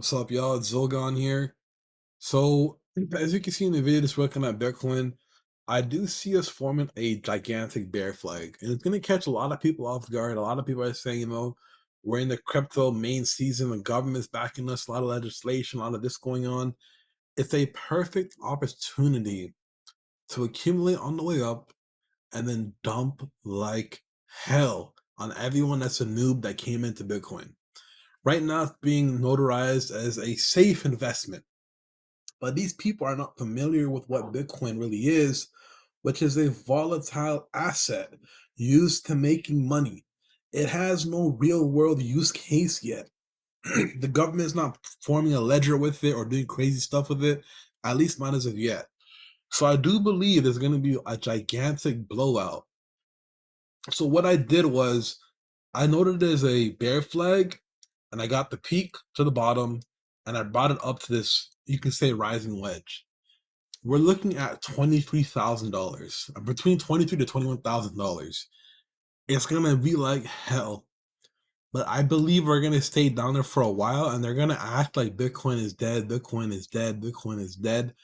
What's up, y'all? It's Zolgan here. So, as you can see in the video, just looking at Bitcoin, I do see us forming a gigantic bear flag, and it's going to catch a lot of people off guard. A lot of people are saying, we're in the crypto main season, the government's backing us, a lot of legislation, a lot of this going on. It's a perfect opportunity to accumulate on the way up and then dump like hell on everyone that's a noob that came into Bitcoin. Right now, it's being notarized as a safe investment. But these people are not familiar with what Bitcoin really is, which is a volatile asset used to making money. It has no real world use case yet. The government is not forming a ledger with it or doing crazy stuff with it, at least not as of yet. So I do believe there's going to be a gigantic blowout. So what I did was I noted there's a bear flag, and I got the peak to the bottom, and I brought it up to this, you can say, rising wedge. We're looking at $23,000, between $23,000 to $21,000. It's gonna be like hell, but I believe we're gonna stay down there for a while, and they're gonna act like Bitcoin is dead, Bitcoin is dead, Bitcoin is dead,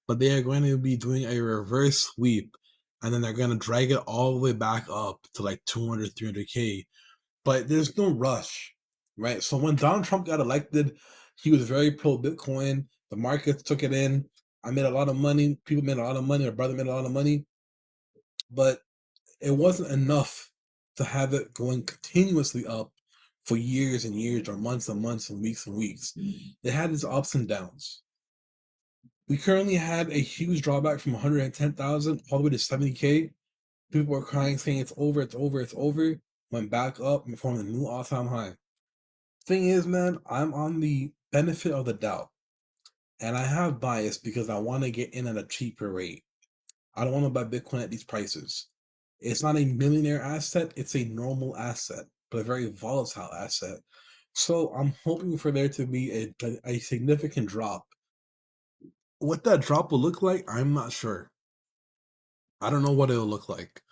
but they are going to be doing a reverse sweep, and then they're gonna drag it all the way back up to like 200, 300K. But there's no rush, right? So when Donald Trump got elected, he was very pro Bitcoin. The markets took it in. I made a lot of money. People made a lot of money. My brother made a lot of money, but it wasn't enough to have it going continuously up for years and years, or months and months and weeks and weeks. It had its ups and downs. We currently had a huge drawback from 110,000 all the way to 70K. People were crying, saying it's over, it's over, it's over. Went back up and formed a new all-time high. Thing is, man, I'm on the benefit of the doubt, and I have bias because I want to get in at a cheaper rate. I don't want to buy Bitcoin at these prices. It's not a millionaire asset, it's a normal asset, but a very volatile asset. So I'm hoping for there to be a significant drop. What that drop will look like, I'm not sure. I don't know what it'll look like,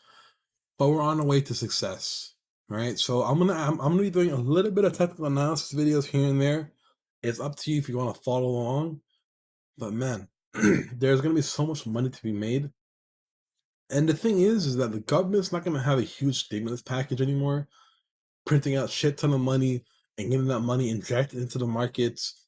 but we're on our way to success. Right. So I'm gonna be doing a little bit of technical analysis videos here and there. It's up to you if you want to follow along. But man, there's gonna be so much money to be made. And the thing is that the government's not gonna have a huge stimulus package anymore, printing out shit ton of money and getting that money injected into the markets.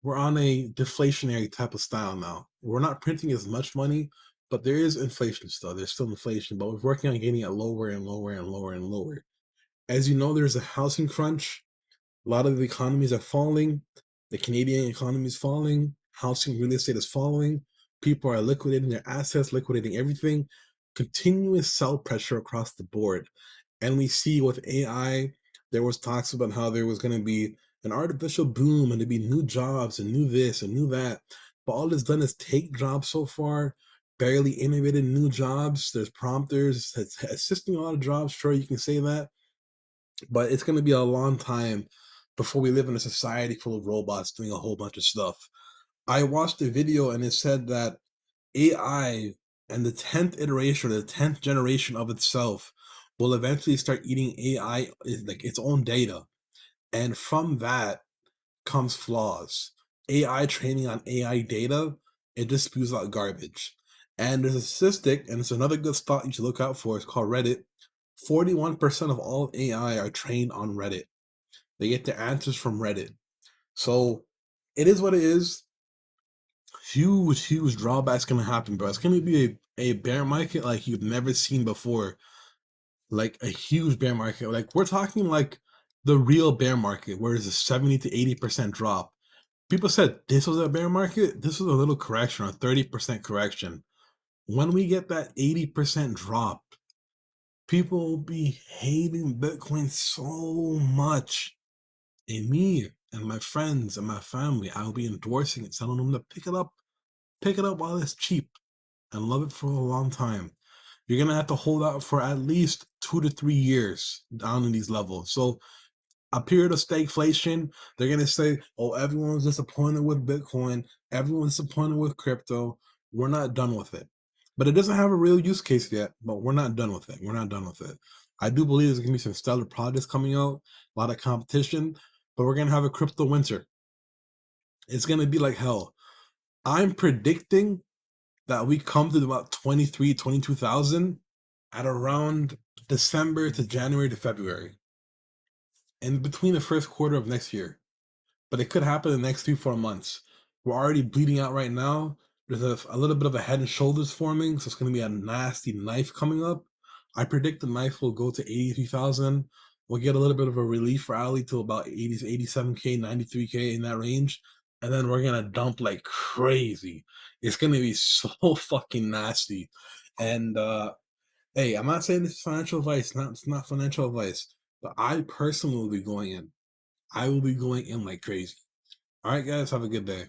We're on a deflationary type of style now. We're not printing as much money, but there is inflation still. There's still inflation, but we're working on getting it lower and lower and lower and lower. As you know, there's a housing crunch. A lot of the economies are falling. The Canadian economy is falling. Housing, real estate is falling. People are liquidating their assets, liquidating everything. Continuous sell pressure across the board. And we see with AI, there was talks about how there was going to be an artificial boom and there'd be new jobs and new this and new that. But all it's done is take jobs so far, barely innovated new jobs. There's prompters that's assisting a lot of jobs. Sure, you can say that, but it's going to be a long time before we live in a society full of robots doing a whole bunch of stuff. I watched a video and it said that AI and the 10th iteration or the 10th generation of itself will eventually start eating AI like its own data. And from that comes flaws. AI training on AI data, it just spews out garbage. And there's a statistic, and it's another good spot you should look out for. It's called Reddit. 41% of all AI are trained on Reddit. They get their answers from Reddit. So it is what it is. Huge, huge drawbacks gonna happen, bro. It's gonna be a bear market like you've never seen before. Like a huge bear market. Like we're talking like the real bear market, where it's a 70 to 80% drop. People said this was a bear market. This was a little correction, a 30% correction. When we get that 80% drop, people will be hating Bitcoin so much. And me and my friends and my family, I will be endorsing it, telling them to pick it up while it's cheap, and love it for a long time. You're gonna have to hold out for at least 2 to 3 years down in these levels. So a period of stagflation, they're gonna say, "Oh, everyone's disappointed with Bitcoin. Everyone's disappointed with crypto. We're not done with it." But it doesn't have a real use case yet. But we're not done with it. We're not done with it. I do believe there's gonna be some stellar projects coming out, a lot of competition, but we're gonna have a crypto winter. It's gonna be like hell. I'm predicting that we come to about 23, 22,000 at around December to January to February, in between the first quarter of next year. But it could happen in the next 3, 4 months. We're already bleeding out right now. There's a little bit of a head and shoulders forming, so it's going to be a nasty knife coming up. I predict the knife will go to 83,000. We'll get a little bit of a relief rally to about 80, 87K, 93K in that range. And then we're going to dump like crazy. It's going to be so fucking nasty. And hey, I'm not saying this is financial advice. It's not financial advice. But I personally will be going in. I will be going in like crazy. All right, guys, have a good day.